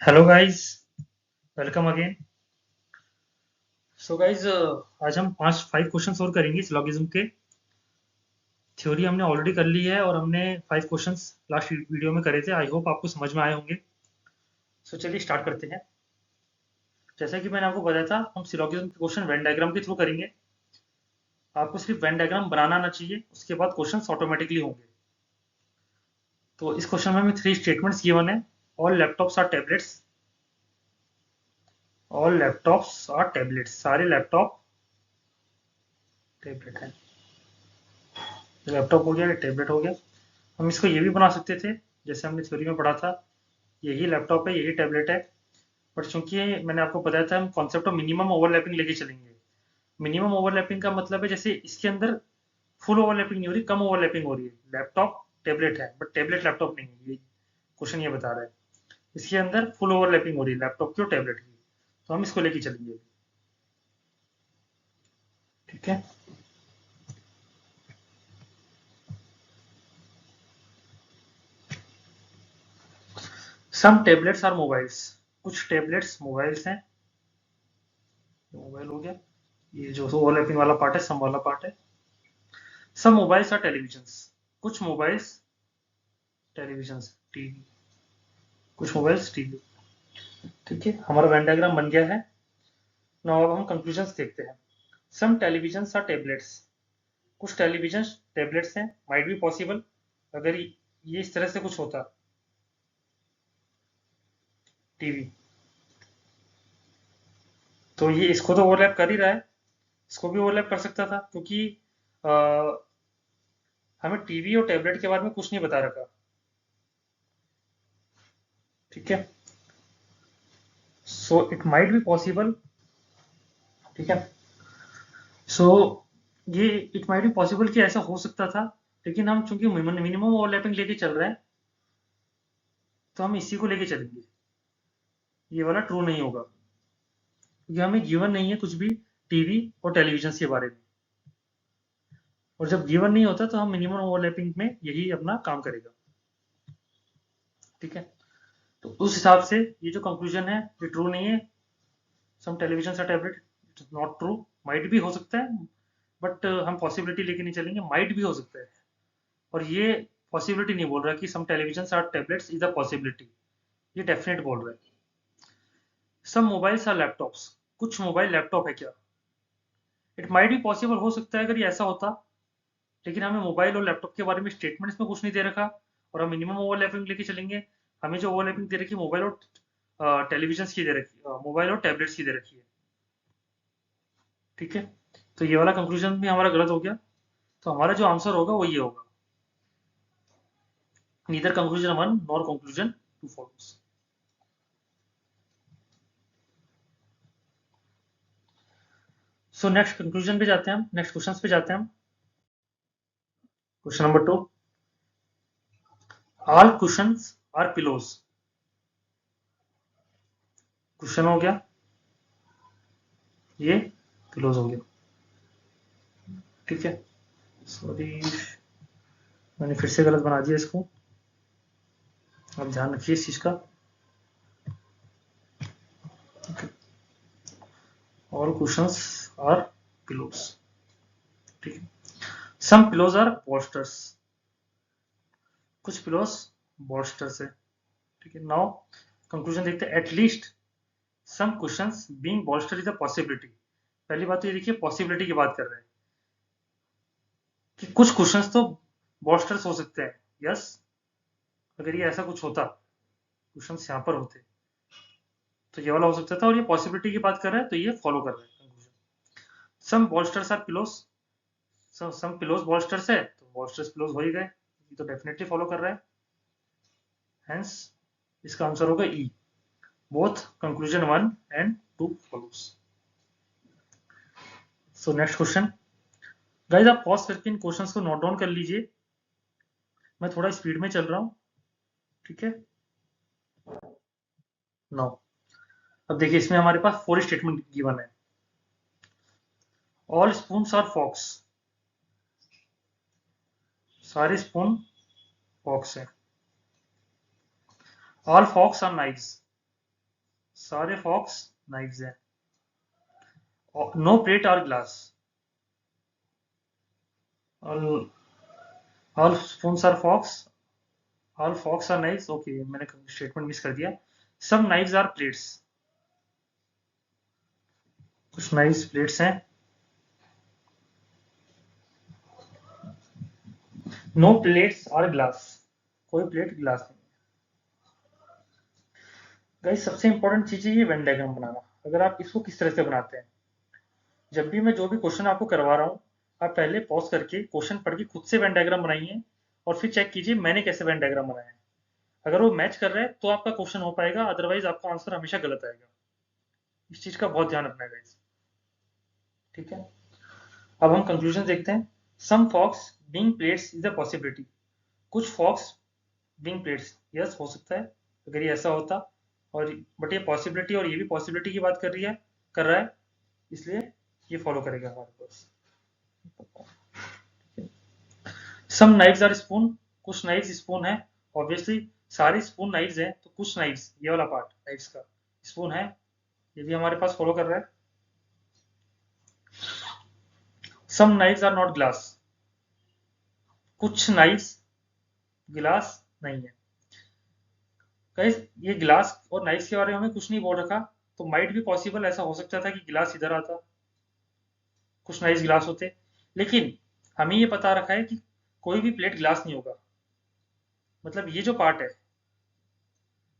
Hello guys, welcome again. So guys, आज हम पांच फाइव क्वेश्चंस और करेंगे सिलोगिज्म के। थ्योरी हमने ऑलरेडी कर ली है और हमने फाइव क्वेश्चंस लास्ट वीडियो में करे थे। आई होप आपको समझ में आए होंगे। सो चलिए स्टार्ट करते हैं। जैसा कि मैंने आपको बताया था, हम सिलोगिज्म के क्वेश्चन वेन डायग्राम के थ्रू करेंगे। आपको सिर्फ वेन डायग्राम बनाना आना चाहिए, उसके बाद क्वेश्चंस ऑटोमेटिकली होंगे। तो इस क्वेश्चन में हमें थ्री स्टेटमेंट्स गिवन है। All laptops are tablets. All laptops are tablets, सारे लैपटॉप टैबलेट है। लैपटॉप हो गया, टैबलेट हो गया। हम इसको ये भी बना सकते थे, जैसे हमने थ्योरी में पढ़ा था, यही लैपटॉप है, यही टैबलेट है। बट चूंकि मैंने आपको बताया था, हम कॉन्सेप्ट ऑफ मिनिमम ओवरलैपिंग लेके चलेंगे। मिनिमम ओवरलैपिंग का मतलब है जैसे इसके अंदर फुल ओवरलैपिंग नहीं हो रही, कम ओवरलैपिंग हो रही है। लैपटॉप टैबलेट है बट टैबलेट लैपटॉप नहीं है, ये क्वेश्चन ये बता रहा है। इसके अंदर फुल ओवरलैपिंग हो रही है लैपटॉप की और टैबलेट की। तो हम इसको लेके चलेंगे। ठीक है। सम टैबलेट्स आर मोबाइल्स। कुछ टैबलेट्स मोबाइल्स हैं। मोबाइल हो गया, ये जो ओवरलैपिंग वाला पार्ट है, सम वाला पार्ट है। Some mobiles are televisions. कुछ मोबाइल्स टेलीविजन, टीवी। कुछ मोबाइल्स टीवी। ठीक है, हमारा वेन डायग्राम बन गया है। नाउ अब हम कंक्लूजन देखते हैं। सम टेलीविजन आर टेबलेट्स। कुछ टेलीविजन टेबलेट्स हैं, माइट बी पॉसिबल। अगर ये इस तरह से कुछ होता, टीवी, तो ये इसको तो ओवरलैप कर ही रहा है, इसको भी ओवरलैप कर सकता था, क्योंकि आ, हमें टीवी और टैबलेट के बारे में कुछ नहीं बता रखा। ठीक है, so it might be possible. ठीक है, सो ये इट माइट बी पॉसिबल कि ऐसा हो सकता था, लेकिन हम चूंकि मिनिमम ओवरलैपिंग लेके चल रहे हैं, तो हम इसी को लेके चलेंगे। ये वाला ट्रू नहीं होगा, क्योंकि हमें गिवन नहीं है कुछ भी टीवी और टेलीविजन के बारे में। और जब गिवन नहीं होता तो हम मिनिमम ओवरलैपिंग में यही अपना काम करेगा। ठीक है, तो उस हिसाब से ये जो कंक्लूजन है ये ट्रू नहीं है। सम टेलीविजन से tablet, it is not true. Might भी हो सकता है, बट हम पॉसिबिलिटी लेके नहीं चलेंगे, माइट भी हो सकता है। और ये पॉसिबिलिटी नहीं बोल रहा कि some television or tablets is a possibility, ये डेफिनेट बोल रहा है। Some mobiles or laptops. कुछ मोबाइल लैपटॉप है क्या? इट माइट भी पॉसिबल, हो सकता है अगर ये ऐसा होता, लेकिन हमें मोबाइल और लैपटॉप के बारे में स्टेटमेंट्स में कुछ नहीं दे रखा, और हम मिनिमम ओवरलैपिंग लेके चलेंगे। हमें जो ओवरलैपिंग दे रखी है मोबाइल और टेलीविजन की दे रखी है, मोबाइल और टैबलेट्स की दे रखी है। ठीक है, तो ये वाला कंक्लूजन भी हमारा गलत हो गया। तो हमारा जो आंसर होगा वो ये होगा, neither conclusion one nor conclusion two follows. So next conclusion पे जाते हैं हम, नेक्स्ट क्वेश्चन पे जाते हैं हम। Question number two, all cushions are pillows. Question हो गया, ये पिलोज हो गया। ठीक है, सॉरी, मैंने फिर से गलत बना दिया इसको, अब ध्यान रखिए इस चीज का। All cushions are pillows. ठीक है, सम पिलोज आर bolsters। कुछ पिलोज bolsters है। ठीक है, नाउ कंक्लूजन देखते हैं। At least some cushions being bolster is a possibility. पहली बात तो ये देखिए, पॉसिबिलिटी की बात कर रहे हैं कि कुछ कुशंस तो bolsters हो सकते हैं। यस, अगर ये ऐसा कुछ होता, कुशंस यहाँ पर होते, तो ये वाला हो सकता था, और ये पॉसिबिलिटी की बात कर रहा है तो ये फॉलो कर रहा है conclusion. Some bolsters are pillows. Some pillows bolsters है, तो bolsters पिलोज हो ही गए, ये तो डेफिनेटली फॉलो कर रहा है। हेंस इसका आंसर होगा E, both conclusion one and two follows. So next question. Guys, आप पॉज करके इन क्वेश्चंस को नोट डाउन कर लीजिए, मैं थोड़ा स्पीड में चल रहा हूँ। ठीक है, नो, अब देखिए इसमें हमारे पास फोर स्टेटमेंट गिवन है। All spoon are forks. सारे स्पून फॉक्स है। All forks are knives. सारे फॉक्स नाइफ्स हैं। No plate are glass. All spoons are forks. All forks are knives. Okay, मैंने स्टेटमेंट मिस कर दिया। Some knives are plates. कुछ knives plates हैं। No plates are glass. कोई plate glass नहीं। Guys सबसे इंपॉर्टेंट चीज है ये वेन डायग्राम बनाना। अगर आप इसको किस तरह से बनाते हैं, जब भी मैं जो भी क्वेश्चन आपको करवा रहा हूँ, आप पहले पॉज करके क्वेश्चन पढ़ के खुद से वेन डायग्राम बनाइए और फिर चेक कीजिए मैंने कैसे वेन डायग्राम बनाया है। अगर वो मैच कर रहा है तो आपका क्वेश्चन हो पाएगा, अदरवाइज आपका आंसर हमेशा गलत आएगा। इस चीज का बहुत ध्यान रखना है गाइस। ठीक है, अब हम कंक्लूजन देखते हैं। Some fox being plates is a possibility. कुछ फॉक्स बीइंग प्लेट्स, यस हो सकता है अगर ये ऐसा होता। और बट ये पॉसिबिलिटी और ये भी पॉसिबिलिटी की बात कर रहा है, इसलिए ये फॉलो करेगा हमारे पास। सम नाइफ्स आर स्पून। कुछ नाइफ्स स्पून है। ऑब्वियसली सारे स्पून नाइफ्स हैं, तो कुछ नाइफ्स, ये वाला पार्ट नाइफ्स का स्पून है, ये भी हमारे पास फॉलो कर रहा है। सम नाइफ्स आर नॉट ग्लास। कुछ नाइफ्स गिलास नहीं है। गाइस ये ग्लास और नाइफ्स के बारे में हमें कुछ नहीं बोल रखा, तो माइट भी पॉसिबल ऐसा हो सकता था कि गिलास इधर आता, कुछ नाइफ्स गिलास होते। लेकिन हमें ये पता रखा है कि कोई भी प्लेट ग्लास नहीं होगा। मतलब ये जो पार्ट है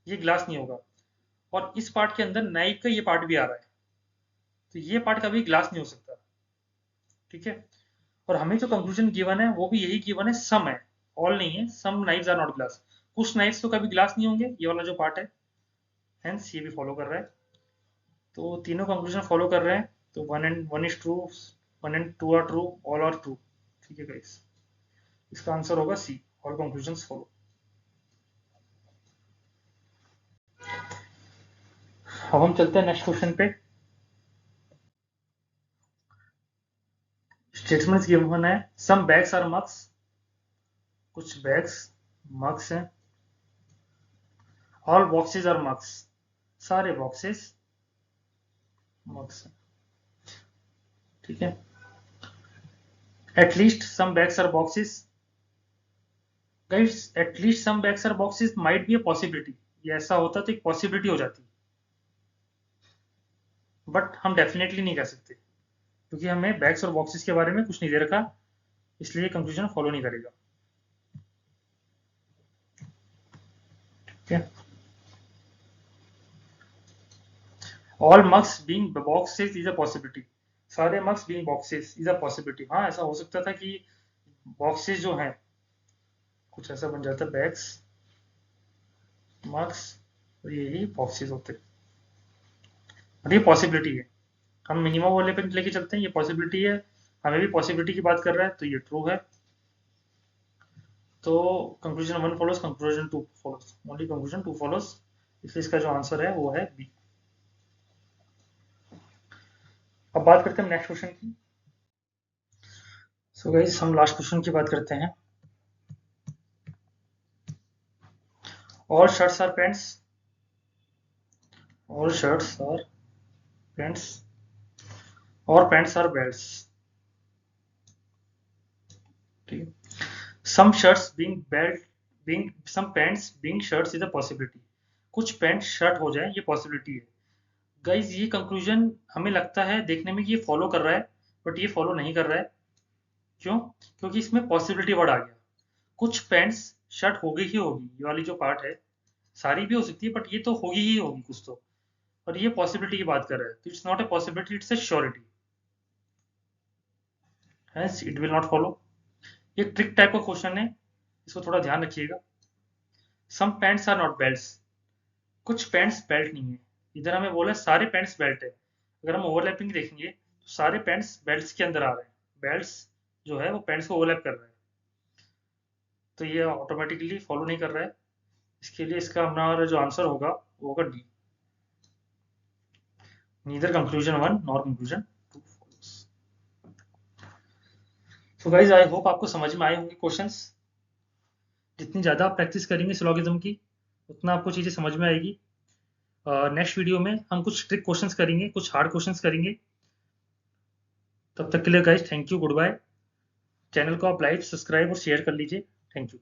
ये ग्लास नहीं होगा, और इस पार्ट के अंदर नाइफ का ये पार्ट भी आ रहा है, तो ये पार्ट कभी ग्लास नहीं हो सकता। ठीक है, और हमें जो कंक्लूजन गिवन है वो भी यही गिवन है, सम है, ऑल नहीं है। सम नाइफ्स आर नॉट ग्लास। कुछ नाइफ्स तो कभी ग्लास नहीं होंगे, ये वाला जो पार्ट है, हेंस ये भी फॉलो कर रहा है। तो तीनों कंक्लूजन फॉलो कर रहे हैं, तो one is true, one and two are true, all are true. ठीक है गाइस, इसका आंसर होगा सी, ऑल कंक्लूजन फॉलो। अब हम चलते हैं नेक्स्ट क्वेश्चन पे। स्टेटमेंट्स गिवन है, सम बैग्स आर मग्स। कुछ बैग्स मग्स हैं। All boxes are mugs. सारे बॉक्सेस मग्स हैं। ठीक है, at least some bags are boxes. Guys at least some bags are boxes might be a possibility. ये ऐसा होता तो एक पॉसिबिलिटी हो जाती, बट हम डेफिनेटली नहीं कह सकते क्योंकि हमें बैग्स और बॉक्सेस के बारे में कुछ नहीं दे रखा, इसलिए कंक्लूजन फॉलो नहीं करेगा। ठीक है, all mugs being boxes is a possibility. सारे mugs being boxes is a possibility. हाँ ऐसा हो सकता था कि बॉक्सेस जो हैं कुछ ऐसा बन जाता, बैग्स मग्स और यही बॉक्सेस होते, और ये पॉसिबिलिटी है। हम मिनिमम वाले पे लेके चलते हैं, ये पॉसिबिलिटी है, हमें भी पॉसिबिलिटी की बात कर रहा है, तो ये ट्रू है। तो conclusion one follows, conclusion two follows, only conclusion two follows, इसलिए इसका जो आंसर है वो है बी। अब बात करते हैं नेक्स्ट क्वेश्चन की। सो गाइस हम लास्ट क्वेश्चन की बात करते हैं। All shirts are pants. All shirts are pants और पैंट्स आर बेल्ट्स। ठीक है, some shirts being belt being some pants being shirts is a possibility. कुछ पैंट शर्ट हो जाए ये पॉसिबिलिटी है। गाइज ये कंक्लूजन हमें लगता है देखने में कि ये फॉलो कर रहा है, बट ये फॉलो नहीं कर रहा है। क्यों? क्योंकि इसमें पॉसिबिलिटी वर्ड आ गया। कुछ पैंट्स शर्ट होगी ही होगी, ये वाली जो पार्ट है सारी भी हो सकती है, बट ये तो होगी ही होगी कुछ तो, और ये पॉसिबिलिटी की बात कर रहा है, तो it's not a possibility, it's a surety. Hence it will not follow. ये ट्रिक टाइप का क्वेश्चन है, इसको थोड़ा ध्यान रखिएगा। सम पैंट्स आर नॉट बेल्ट्स। कुछ पैंट्स बेल्ट नहीं है। इधर हमें बोला है सारे पैंट्स बेल्ट है, अगर हम ओवरलैपिंग देखेंगे तो सारे पैंट्स बेल्ट्स के अंदर आ रहे हैं, बेल्ट्स जो है वो पैंट्स को ओवरलैप कर रहे हैं, तो ये ऑटोमेटिकली फॉलो नहीं कर रहा है। इसके लिए इसका हमारा जो आंसर होगा वो होगा D, neither conclusion one nor conclusion two follows. So guys I hope आपको समझ में आए होंगे क्वेश्चंस। जितनी ज़्यादा आप प्रैक्टिस करेंगे सिलोगिज्म की, उतना आपको चीज़ें समझ में आएगी। नेक्स्ट वीडियो में हम कुछ ट्रिक क्वेश्चंस करेंगे, कुछ हार्ड क्वेश्चंस करेंगे। तब तक के लिए guys thank you, goodbye. Channel को आप लाइक, सब्सक्राइब और शेयर कर लीजिए। Thank you.